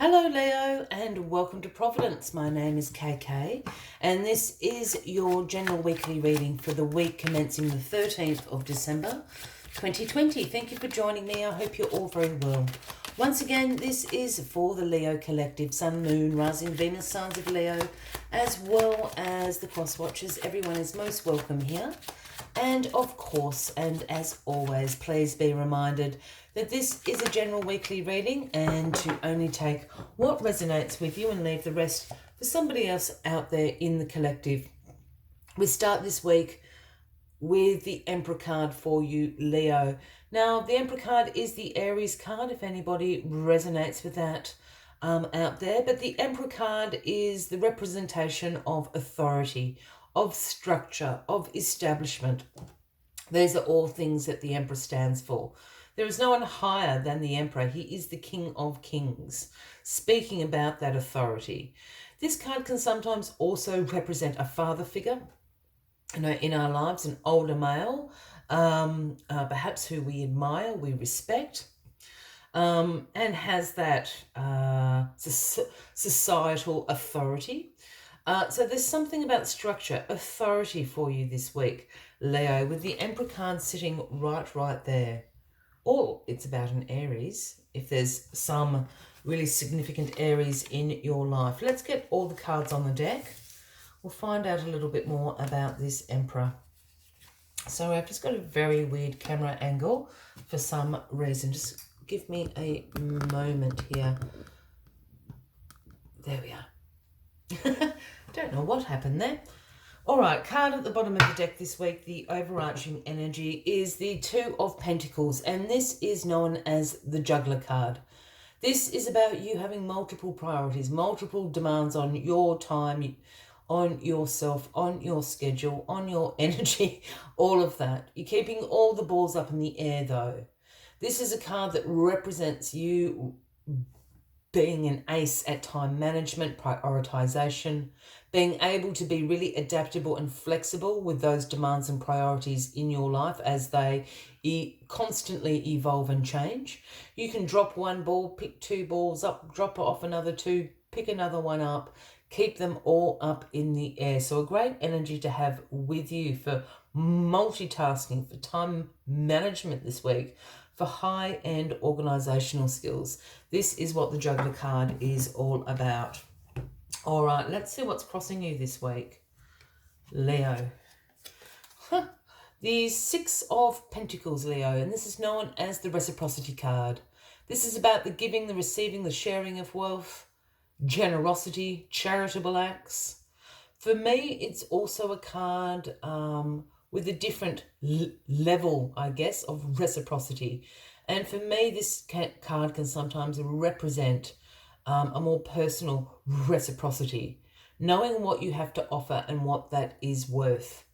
Hello Leo and welcome to Providence. My name is KK and this is your general weekly reading for the week commencing the 13th of December 2020. Thank you for joining me. I hope you're all very well. Once again, this is for the Leo Collective, Sun, Moon, Rising, Venus, signs of Leo, as well as the cross watchers. Everyone is most welcome here. And of course, and as always, please be reminded that this is a general weekly reading and to only take what resonates with you and leave the rest for somebody else out there in the collective. We start this week with the Emperor card for you, Leo. Now, the Emperor card is the Aries card, if anybody resonates with that out there. But the Emperor card is the representation of authority, of structure, of establishment. These are all things that the Emperor stands for. There is no one higher than the Emperor. He is the King of Kings, speaking about that authority. This card can sometimes also represent a father figure, in our lives, an older male, perhaps who we admire, we respect, and has that societal authority. So there's something about structure, authority for you this week, Leo, with the Emperor card sitting right there. Or it's about an Aries, if there's some really significant Aries in your life. Let's get all the cards on the deck. We'll find out a little bit more about this Emperor. So I've just got a very weird camera angle for some reason. Just give me a moment here. There we are. Don't know what happened there. All right, card at the bottom of the deck this week, the overarching energy is the Two of Pentacles, and this is known as the Juggler card. This is about you having multiple priorities, multiple demands on your time, on yourself, on your schedule, on your energy, all of that. You're keeping all the balls up in the air, though. This is a card that represents you being an ace at time management, prioritization, being able to be really adaptable and flexible with those demands and priorities in your life as they constantly evolve and change. You can drop one ball, pick two balls up, drop off another two, pick another one up, keep them all up in the air. So a great energy to have with you for multitasking, for time management this week, for high-end organizational skills. This is what the Juggler card is all about. All right, let's see what's crossing you this week, Leo. The Six of Pentacles, Leo, and this is known as the Reciprocity card. This is about the giving, the receiving, the sharing of wealth, generosity, charitable acts. For me, it's also a card with a different level, I guess, of reciprocity. And for me, this card can sometimes represent a more personal reciprocity, knowing what you have to offer and what that is worth.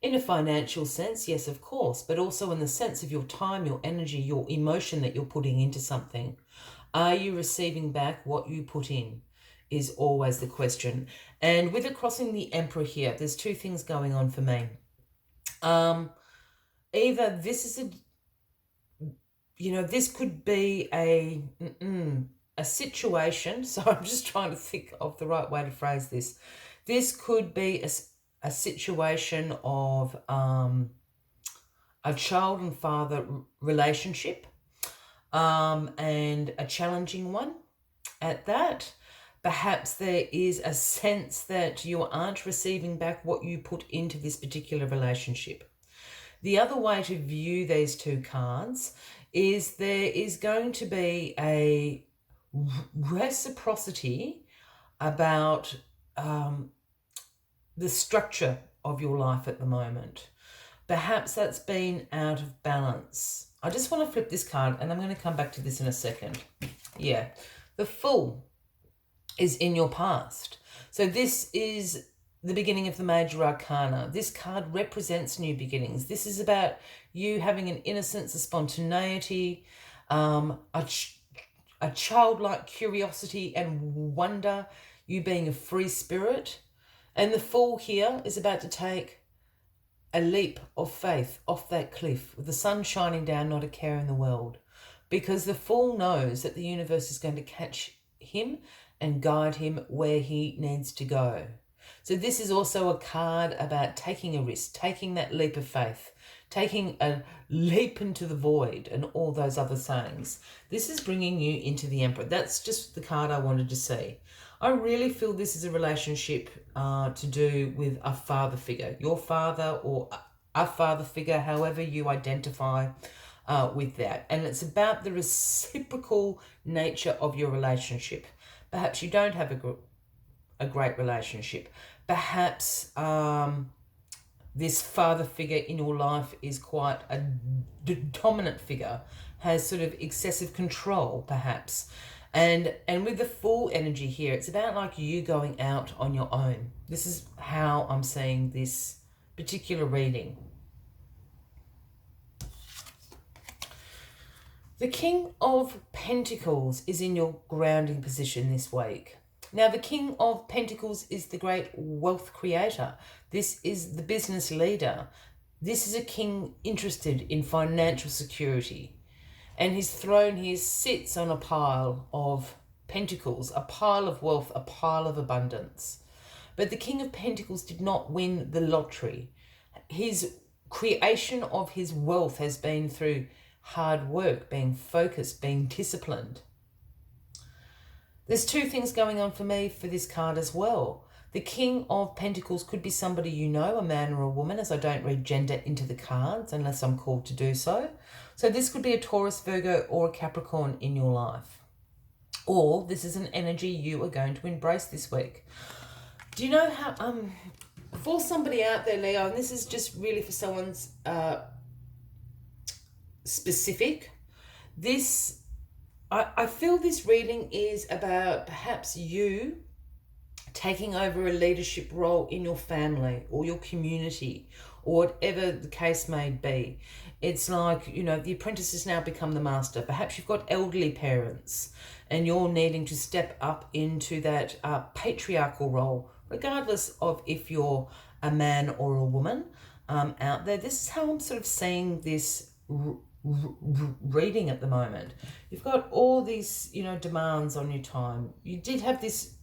In a financial sense, yes, of course, but also in the sense of your time, your energy, your emotion that you're putting into something. Are you receiving back what you put in? Is always the question. And with it crossing the Emperor here, there's two things going on for me. Either this is this could be a situation. So I'm just trying to think of the right way to phrase this. This could be a situation of a child and father relationship, and a challenging one at that. Perhaps there is a sense that you aren't receiving back what you put into this particular relationship. The other way to view these two cards is there is going to be a reciprocity about the structure of your life at the moment. Perhaps that's been out of balance. I just want to flip this card and I'm going to come back to this in a second. Yeah, the Fool is in your past. So this is the beginning of the Major Arcana. This card represents new beginnings. This is about you having an innocence, a spontaneity, a childlike curiosity and wonder, you being a free spirit. And the Fool here is about to take a leap of faith off that cliff with the sun shining down, not a care in the world. Because the Fool knows that the universe is going to catch him and guide him where he needs to go. So this is also a card about taking a risk, taking that leap of faith, taking a leap into the void and all those other sayings. This is bringing you into the Emperor. That's just the card I wanted to see. I really feel this is a relationship to do with a father figure, your father or a father figure, however you identify with that. And it's about the reciprocal nature of your relationship. Perhaps you don't have a great relationship. Perhaps this father figure in your life is quite a dominant figure, has sort of excessive control perhaps. And with the full energy here, it's about like you going out on your own. This is how I'm seeing this particular reading. The King of Pentacles is in your grounding position this week. Now, the King of Pentacles is the great wealth creator. This is the business leader. This is a king interested in financial security. And his throne here sits on a pile of pentacles, a pile of wealth, a pile of abundance. But the King of Pentacles did not win the lottery. His creation of his wealth has been through hard work, being focused, being disciplined. There's two things going on for me for this card as well. The King of Pentacles could be somebody you know, a man or a woman, as I don't read gender into the cards unless I'm called to do so. So this could be a Taurus, Virgo, or a Capricorn in your life. Or this is an energy you are going to embrace this week. Do you know how, for somebody out there, Leo, and this is just really for someone's specific, I feel this reading is about perhaps you taking over a leadership role in your family or your community or whatever the case may be. It's like, you know, the apprentice has now become the master. Perhaps you've got elderly parents and you're needing to step up into that patriarchal role, regardless of if you're a man or a woman out there. This is how I'm sort of seeing this reading at the moment. You've got all these, you know, demands on your time. You did have this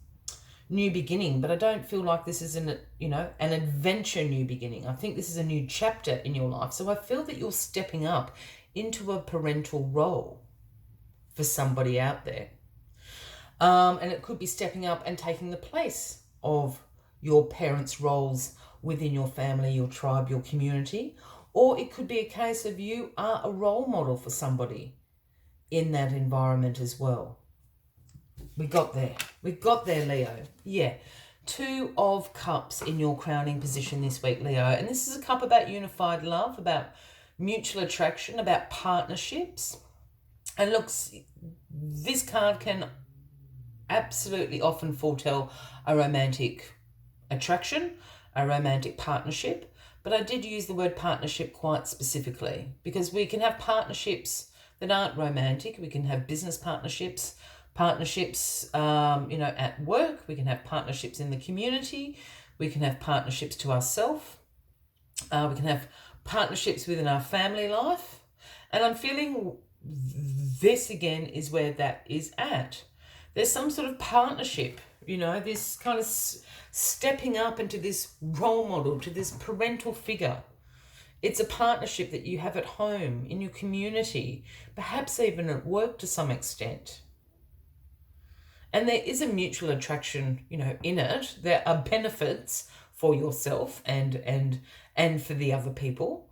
new beginning, but I don't feel like this is an adventure new beginning. I think this is a new chapter in your life. So I feel that you're stepping up into a parental role for somebody out there. And it could be stepping up and taking the place of your parents' roles within your family, your tribe, your community. Or it could be a case of you are a role model for somebody in that environment as well. We got there, Leo. Yeah. 2 of Cups in your crowning position this week, Leo. And this is a cup about unified love, about mutual attraction, about partnerships. And looks, this card can absolutely often foretell a romantic attraction, a romantic partnership. But I did use the word partnership quite specifically because we can have partnerships that aren't romantic. We can have business partnerships, at work. We can have partnerships in the community. We can have partnerships to ourselves. We can have partnerships within our family life. And I'm feeling this again is where that is at. There's some sort of partnership, this kind of stepping up into this role model, to this parental figure. It's a partnership that you have at home, in your community, perhaps even at work to some extent. And there is a mutual attraction, in it. There are benefits for yourself and for the other people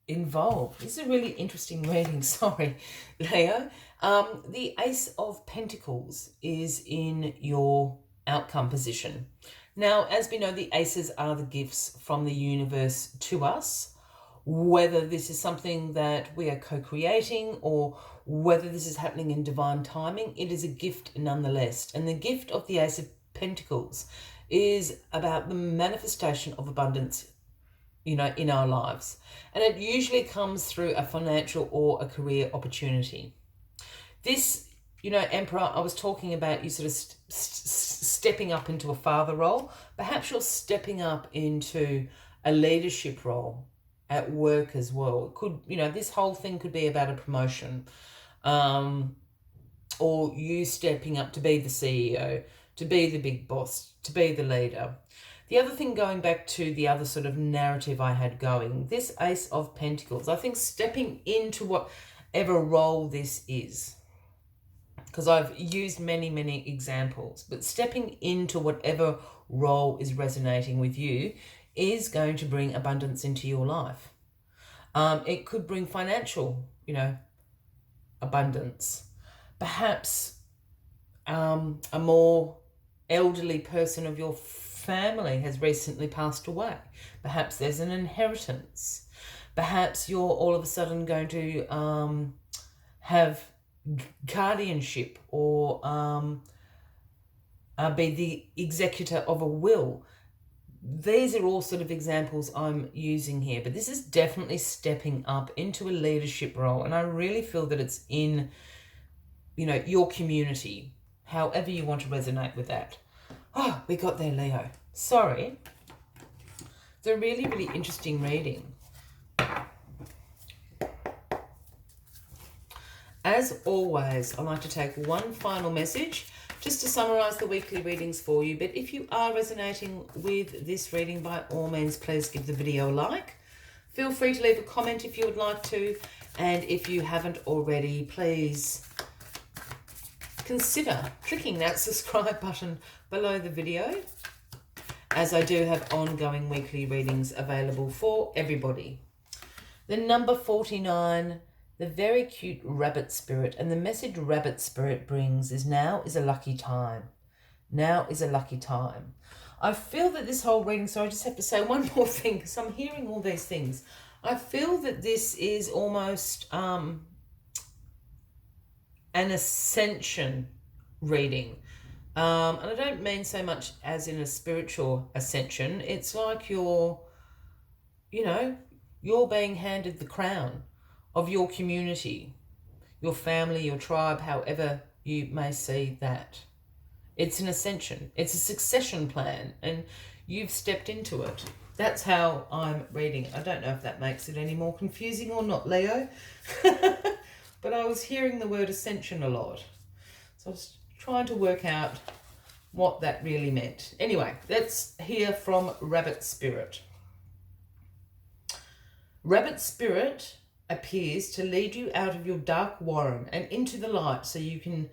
involved. This is a really interesting reading, sorry, Leo. The Ace of Pentacles is in your outcome position. Now, as we know, the aces are the gifts from the universe to us. Whether this is something that we are co-creating or whether this is happening in divine timing, it is a gift nonetheless. And the gift of the Ace of Pentacles is about the manifestation of abundance, in our lives. And it usually comes through a financial or a career opportunity. This, Emperor, I was talking about you sort of stepping up into a father role. Perhaps you're stepping up into a leadership role at work as well. It could, this whole thing could be about a promotion. or you stepping up to be the CEO, to be the big boss, to be the leader. The other thing, going back to the other sort of narrative I had going, this Ace of Pentacles, I think stepping into whatever role this is, because I've used many examples, but stepping into whatever role is resonating with you is going to bring abundance into your life. It could bring financial, abundance. Perhaps a more elderly person of your family has recently passed away. Perhaps there's an inheritance. Perhaps you're all of a sudden going to have guardianship, or be the executor of a will. These are all sort of examples I'm using here, but this is definitely stepping up into a leadership role, and I really feel that it's in, your community, however you want to resonate with that. Oh, we got there, Leo. Sorry. It's a really interesting reading. As always, I like to take one final message just to summarise the weekly readings for you. But if you are resonating with this reading, by all means, please give the video a like. Feel free to leave a comment if you would like to. And if you haven't already, please consider clicking that subscribe button below the video, as I do have ongoing weekly readings available for everybody. The number 49, the very cute rabbit spirit, and the message rabbit spirit brings is now is a lucky time. Now is a lucky time. I feel that this whole reading, so I just have to say one more thing, because I'm hearing all these things. I feel that this is almost an ascension reading. And I don't mean so much as in a spiritual ascension. It's like you're being handed the crown of your community, your family, your tribe, however you may see that. It's an ascension. It's a succession plan, and you've stepped into it. That's how I'm reading it. I don't know if that makes it any more confusing or not, Leo. But I was hearing the word ascension a lot. So I was trying to work out what that really meant. Anyway, let's hear from Rabbit Spirit. Rabbit Spirit appears to lead you out of your dark warren and into the light, so you can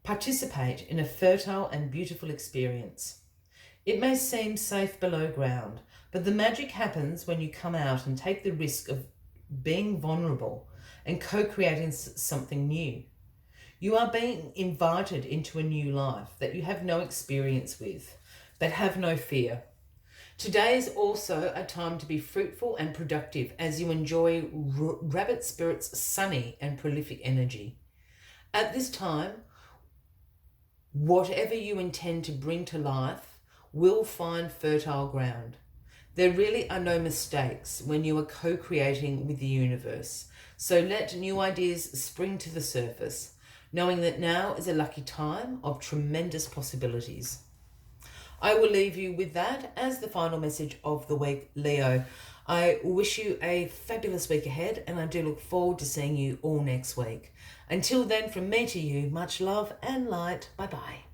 participate in a fertile and beautiful experience. It may seem safe below ground, but the magic happens when you come out and take the risk of being vulnerable and co-creating something new. You are being invited into a new life that you have no experience with, but have no fear. Today is also a time to be fruitful and productive as you enjoy Rabbit Spirit's sunny and prolific energy. At this time, whatever you intend to bring to life will find fertile ground. There really are no mistakes when you are co-creating with the universe. So let new ideas spring to the surface, knowing that now is a lucky time of tremendous possibilities. I will leave you with that as the final message of the week, Leo. I wish you a fabulous week ahead, and I do look forward to seeing you all next week. Until then, from me to you, much love and light. Bye-bye.